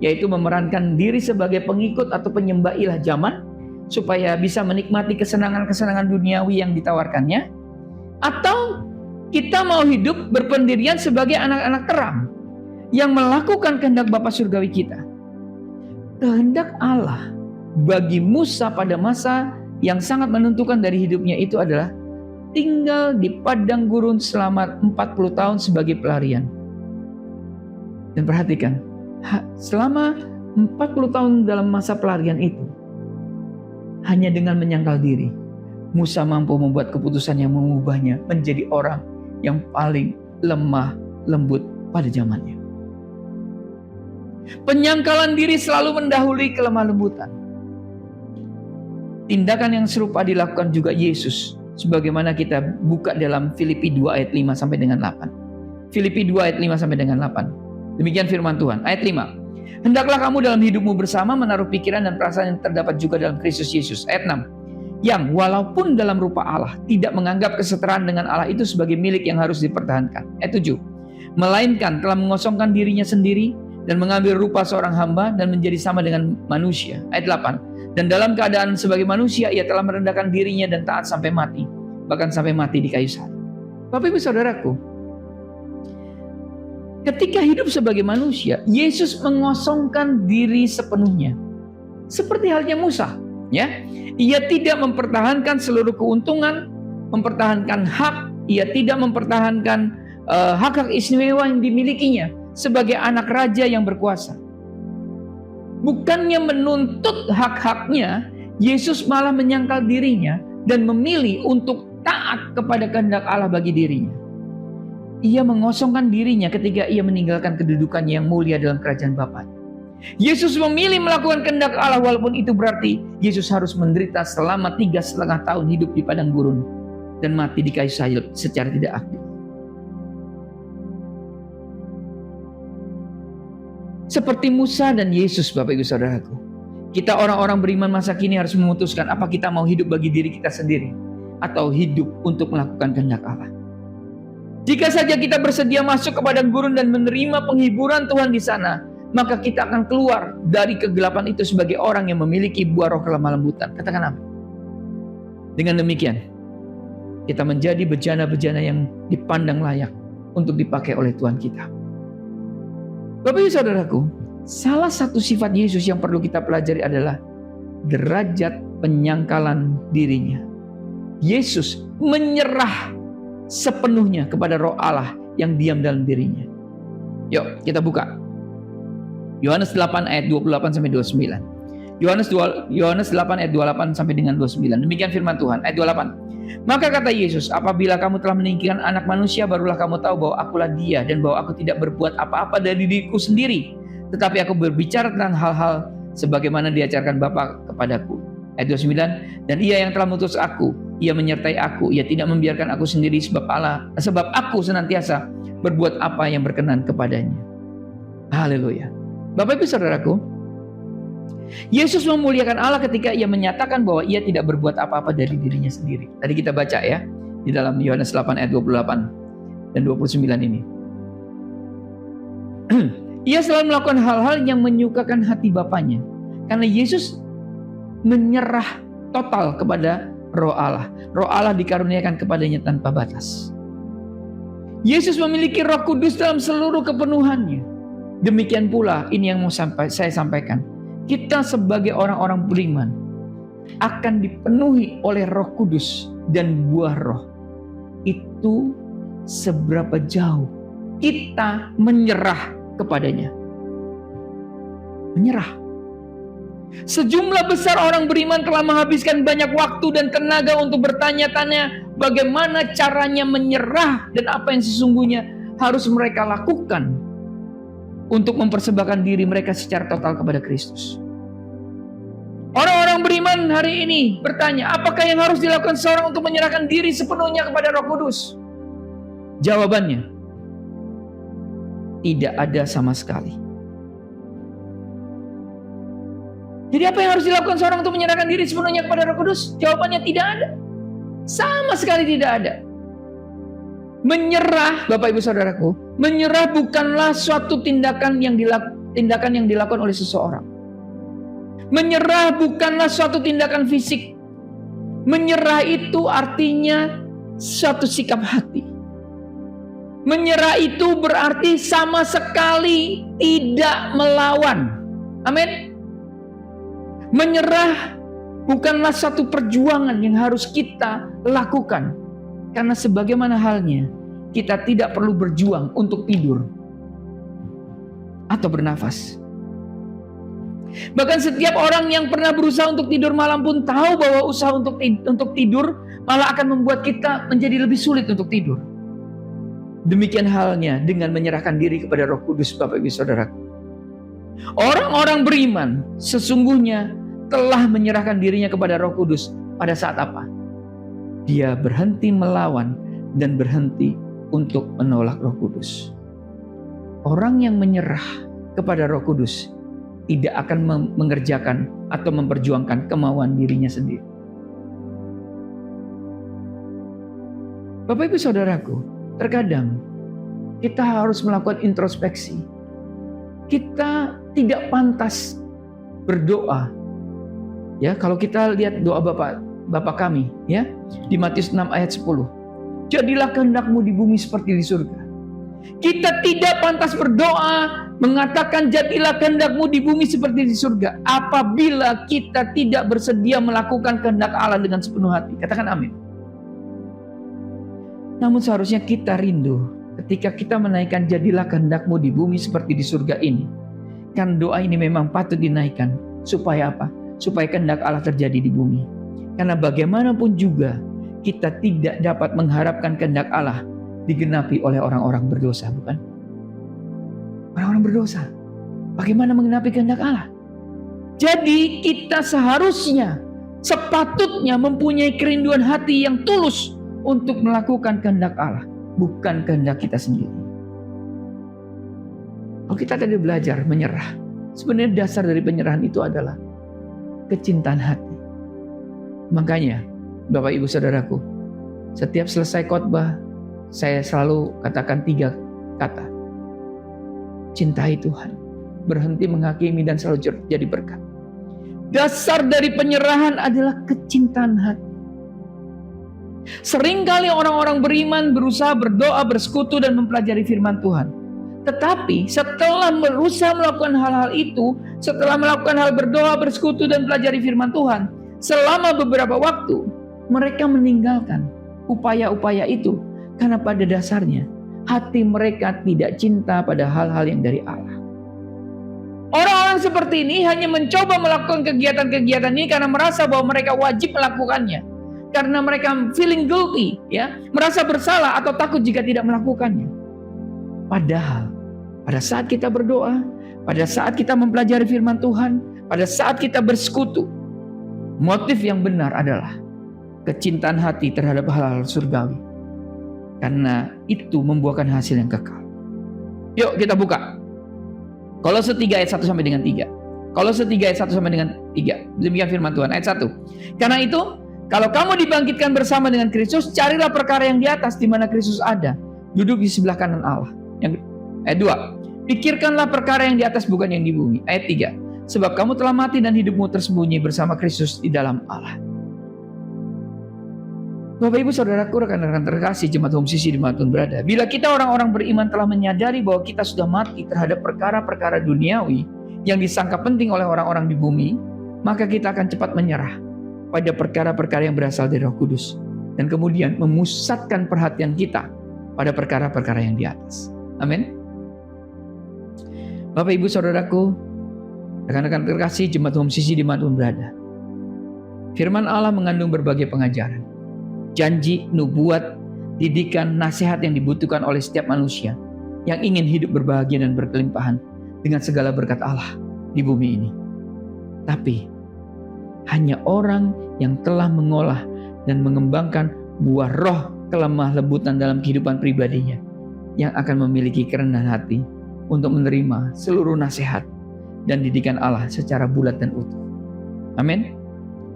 yaitu memerankan diri sebagai pengikut atau penyembah ilah zaman, supaya bisa menikmati kesenangan-kesenangan duniawi yang ditawarkannya, atau kita mau hidup berpendirian sebagai anak-anak terang, yang melakukan kehendak Bapa Surgawi kita. Kehendak Allah bagi Musa pada masa yang sangat menentukan dari hidupnya itu adalah tinggal di padang gurun selama 40 tahun sebagai pelarian. Dan perhatikan, selama 40 tahun dalam masa pelarian itu, hanya dengan menyangkal diri, Musa mampu membuat keputusan yang mengubahnya menjadi orang yang paling lemah lembut pada zamannya. Penyangkalan diri selalu mendahului kelemah lembutan. Tindakan yang serupa dilakukan juga Yesus, sebagaimana kita buka dalam Filipi 2 ayat 5 sampai dengan 8. Filipi 2 ayat 5 sampai dengan 8. Demikian firman Tuhan. Ayat 5. Hendaklah kamu dalam hidupmu bersama menaruh pikiran dan perasaan yang terdapat juga dalam Kristus Yesus. Ayat 6. Yang walaupun dalam rupa Allah tidak menganggap kesetaraan dengan Allah itu sebagai milik yang harus dipertahankan. Ayat 7. Melainkan telah mengosongkan dirinya sendiri dan mengambil rupa seorang hamba dan menjadi sama dengan manusia. Ayat 8. Dan dalam keadaan sebagai manusia ia telah merendahkan dirinya dan taat sampai mati, bahkan sampai mati di kayu salib. Bapak Ibu Saudaraku, ketika hidup sebagai manusia, Yesus mengosongkan diri sepenuhnya. Seperti halnya Musa, ya. Ia tidak mempertahankan seluruh keuntungan, mempertahankan hak, ia tidak mempertahankan hak-hak istimewa yang dimilikinya sebagai anak raja yang berkuasa. Bukannya menuntut hak-haknya, Yesus malah menyangkal dirinya dan memilih untuk taat kepada kehendak Allah bagi dirinya. Ia mengosongkan dirinya ketika ia meninggalkan kedudukannya yang mulia dalam kerajaan Bapaknya. Yesus memilih melakukan kehendak Allah walaupun itu berarti Yesus harus menderita selama 3,5 tahun hidup di padang gurun dan mati di kayu salib secara tidak adil. Seperti Musa dan Yesus, Bapak Ibu Saudaraku, kita orang-orang beriman masa kini harus memutuskan apa kita mau hidup bagi diri kita sendiri atau hidup untuk melakukan kehendak Allah. Jika saja kita bersedia masuk ke padang gurun dan menerima penghiburan Tuhan di sana, maka kita akan keluar dari kegelapan itu sebagai orang yang memiliki buah roh kelemah lembutan. Katakan amin. Dengan demikian, kita menjadi bejana-bejana yang dipandang layak untuk dipakai oleh Tuhan kita. Bapak Ibu Saudaraku, salah satu sifat Yesus yang perlu kita pelajari adalah derajat penyangkalan dirinya. Yesus menyerah sepenuhnya kepada Roh Allah yang diam dalam dirinya. Yuk, kita buka Yohanes 8 ayat 28 sampai 29. Yohanes 8 ayat 28 sampai dengan 29. Demikian firman Tuhan. Ayat 28. Maka kata Yesus, apabila kamu telah meninggikan anak manusia, barulah kamu tahu bahwa akulah dia dan bahwa aku tidak berbuat apa-apa dari diriku sendiri, tetapi aku berbicara tentang hal-hal sebagaimana diajarkan Bapa kepadaku. Ayat 29. Dan ia yang telah mengutus aku, ia menyertai aku, ia tidak membiarkan aku sendiri sebab aku senantiasa berbuat apa yang berkenan kepadanya. Haleluya. Bapak Ibu Saudaraku, Yesus memuliakan Allah ketika ia menyatakan bahwa ia tidak berbuat apa-apa dari dirinya sendiri. Tadi kita baca ya, di dalam Yohanes 8 ayat 28 dan 29 ini. Ia selalu melakukan hal-hal yang menyukakan hati Bapanya. Karena Yesus menyerah total kepada Roh Allah. Roh Allah dikaruniakan kepadanya tanpa batas. Yesus memiliki Roh Kudus dalam seluruh kepenuhannya. Demikian pula ini yang mau saya sampaikan. Kita sebagai orang-orang beriman akan dipenuhi oleh Roh Kudus dan buah Roh. Itu seberapa jauh kita menyerah kepadanya. Menyerah. Sejumlah besar orang beriman telah menghabiskan banyak waktu dan tenaga untuk bertanya-tanya bagaimana caranya menyerah dan apa yang sesungguhnya harus mereka lakukan untuk mempersembahkan diri mereka secara total kepada Kristus. Orang-orang beriman hari ini bertanya, apakah yang harus dilakukan seorang untuk menyerahkan diri sepenuhnya kepada Roh Kudus? Jawabannya, tidak ada sama sekali. Jadi apa yang harus dilakukan seorang untuk menyerahkan diri sepenuhnya kepada Roh Kudus? Jawabannya tidak ada. Sama sekali tidak ada. Menyerah, Bapak Ibu Saudaraku, menyerah bukanlah suatu tindakan yang dilakukan oleh seseorang. Menyerah bukanlah suatu tindakan fisik. Menyerah itu artinya suatu sikap hati. Menyerah itu berarti sama sekali tidak melawan. Amin. Menyerah bukanlah satu perjuangan yang harus kita lakukan. Karena sebagaimana halnya, kita tidak perlu berjuang untuk tidur atau bernafas. Bahkan setiap orang yang pernah berusaha untuk tidur malam pun tahu bahwa usaha untuk tidur malah akan membuat kita menjadi lebih sulit untuk tidur. Demikian halnya dengan menyerahkan diri kepada Roh Kudus, Bapak Ibu Saudara. Orang-orang beriman sesungguhnya telah menyerahkan dirinya kepada Roh Kudus pada saat apa? Dia berhenti melawan dan berhenti untuk menolak Roh Kudus. Orang yang menyerah kepada Roh Kudus tidak akan mengerjakan atau memperjuangkan kemauan dirinya sendiri. Bapak Ibu Saudaraku, terkadang kita harus melakukan introspeksi. Kita tidak pantas berdoa. Ya, kalau kita lihat doa Bapa kami, ya, di Matius 6 ayat 10. Jadilah kehendak-Mu di bumi seperti di surga. Kita tidak pantas berdoa mengatakan jadilah kehendak-Mu di bumi seperti di surga apabila kita tidak bersedia melakukan kehendak Allah dengan sepenuh hati. Katakan amin. Namun seharusnya kita rindu ketika kita menaikkan jadilah kehendak-Mu di bumi seperti di surga ini. Kan doa ini memang patut dinaikkan. Supaya apa? Supaya kehendak Allah terjadi di bumi. Karena bagaimanapun juga kita tidak dapat mengharapkan kehendak Allah digenapi oleh orang-orang berdosa, bukan? Orang-orang berdosa. Bagaimana menggenapi kehendak Allah? Jadi kita seharusnya, sepatutnya mempunyai kerinduan hati yang tulus untuk melakukan kehendak Allah, bukan kehendak kita sendiri. Kalau kita tadi belajar menyerah, sebenarnya dasar dari penyerahan itu adalah kecintaan hati. Makanya, Bapak Ibu Saudaraku, setiap selesai khotbah, saya selalu katakan 3 kata. Cintai Tuhan, berhenti menghakimi dan selalu jadi berkat. Dasar dari penyerahan adalah kecintaan hati. Seringkali orang-orang beriman berusaha berdoa, bersekutu dan mempelajari firman Tuhan. Tetapi setelah berusaha melakukan hal-hal itu, setelah melakukan hal berdoa, bersekutu dan pelajari firman Tuhan, selama beberapa waktu, mereka meninggalkan upaya-upaya itu. Karena pada dasarnya, hati mereka tidak cinta pada hal-hal yang dari Allah. Orang-orang seperti ini hanya mencoba melakukan kegiatan-kegiatan ini karena merasa bahwa mereka wajib melakukannya. Karena mereka feeling guilty, ya, merasa bersalah atau takut jika tidak melakukannya. Padahal, pada saat kita berdoa, pada saat kita mempelajari firman Tuhan, pada saat kita bersekutu, motif yang benar adalah kecintaan hati terhadap hal-hal surgawi. Karena itu membuahkan hasil yang kekal. Yuk kita buka Kolose 3 ayat 1 sampai dengan 3. Kolose 3 ayat 1 sampai dengan 3. Demikian firman Tuhan. Ayat 1. Karena itu, kalau kamu dibangkitkan bersama dengan Kristus, carilah perkara yang di atas di mana Kristus ada, duduk di sebelah kanan Allah. Ayat 2. Pikirkanlah perkara yang di atas, bukan yang di bumi. Ayat 3. Sebab kamu telah mati dan hidupmu tersembunyi bersama Kristus di dalam Allah. Bapak Ibu Saudaraku, rekan-rekan terkasih, jemaat Home Sisi dimanapun berada. Bila kita orang-orang beriman telah menyadari bahwa kita sudah mati terhadap perkara-perkara duniawi yang disangka penting oleh orang-orang di bumi, maka kita akan cepat menyerah pada perkara-perkara yang berasal dari Roh Kudus. Dan kemudian memusatkan perhatian kita pada perkara-perkara yang di atas. Amin. Bapak Ibu Saudaraku, Rekan-rekan terkasih, jemaat Home Sisi dimanapun berada, firman Allah mengandung berbagai pengajaran, janji, nubuat, didikan, nasihat yang dibutuhkan oleh setiap manusia yang ingin hidup berbahagia dan berkelimpahan dengan segala berkat Allah di bumi ini. Tapi hanya orang yang telah mengolah dan mengembangkan buah roh kelemah lembutan dalam kehidupan pribadinya yang akan memiliki kerendahan hati untuk menerima seluruh nasihat dan didikan Allah secara bulat dan utuh. Amin.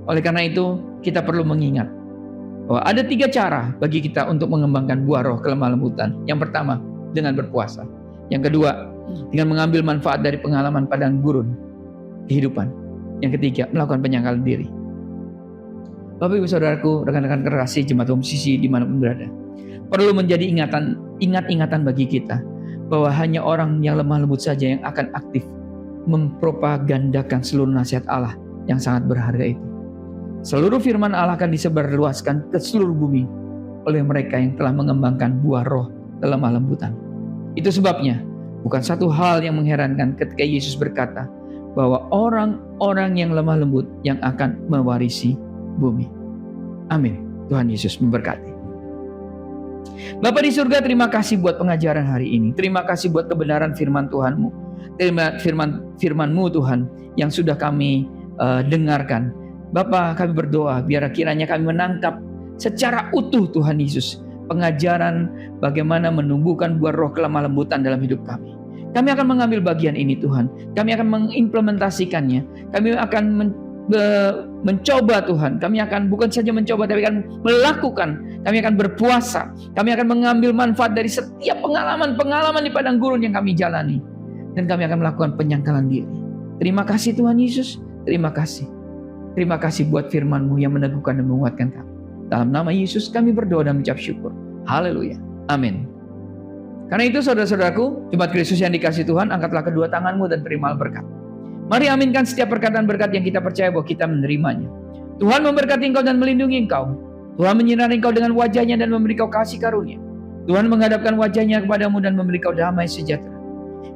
Oleh karena itu, kita perlu mengingat bahwa ada 3 cara bagi kita untuk mengembangkan buah roh kelemah lembutan. Yang pertama, dengan berpuasa. Yang kedua, dengan mengambil manfaat dari pengalaman padang gurun kehidupan. Yang ketiga, melakukan penyangkalan diri. Bapak Ibu Saudaraku, rekan-rekan terkasih jemaat Home Sisi dimanapun berada, perlu menjadi ingat-ingatan bagi kita bahwa hanya orang yang lemah lembut saja yang akan aktif mempropagandakan seluruh nasihat Allah yang sangat berharga itu. Seluruh firman Allah akan disebarluaskan ke seluruh bumi oleh mereka yang telah mengembangkan buah roh kelemah lembutan. Itu sebabnya bukan satu hal yang mengherankan ketika Yesus berkata bahwa orang-orang yang lemah lembut yang akan mewarisi bumi. Amin. Tuhan Yesus memberkati. Bapa di surga, terima kasih buat pengajaran hari ini. Terima kasih buat kebenaran firman Tuhan-Mu. Terima firman-Mu Tuhan yang sudah kami dengarkan. Bapa, kami berdoa biar kiranya kami menangkap secara utuh Tuhan Yesus pengajaran bagaimana menumbuhkan buah roh kelemah lembutan dalam hidup kami. Kami akan mengambil bagian ini Tuhan. Kami akan mengimplementasikannya. Kami akan mencoba Tuhan. Kami akan bukan saja mencoba tapi akan melakukan. Kami akan berpuasa. Kami akan mengambil manfaat dari setiap pengalaman-pengalaman di padang gurun yang kami jalani. Dan kami akan melakukan penyangkalan diri. Terima kasih Tuhan Yesus. Terima kasih. Terima kasih buat firman-Mu yang meneguhkan dan menguatkan kami. Dalam nama Yesus kami berdoa dan mengucap syukur. Haleluya. Amin. Karena itu saudara-saudaraku, jemaat Kristus yang dikasihi Tuhan, angkatlah kedua tanganmu dan terimalah berkat. Mari aminkan setiap perkataan berkat yang kita percaya bahwa kita menerimanya. Tuhan memberkati engkau dan melindungi engkau. Tuhan menyinari engkau dengan wajahnya dan memberi kau kasih karunia. Tuhan menghadapkan wajahnya kepadamu dan memberi kau damai sejahtera.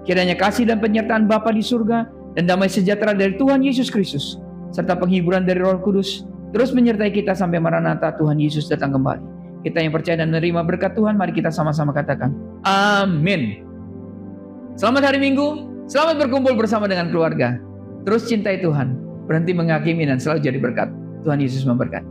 Kiranya kasih dan penyertaan Bapa di surga dan damai sejahtera dari Tuhan Yesus Kristus serta penghiburan dari Roh Kudus terus menyertai kita sampai Maranatha Tuhan Yesus datang kembali. Kita yang percaya dan menerima berkat Tuhan, mari kita sama-sama katakan amin. Selamat hari Minggu, selamat berkumpul bersama dengan keluarga. Terus cintai Tuhan, berhenti menghakimi dan selalu jadi berkat. Tuhan Yesus memberkati.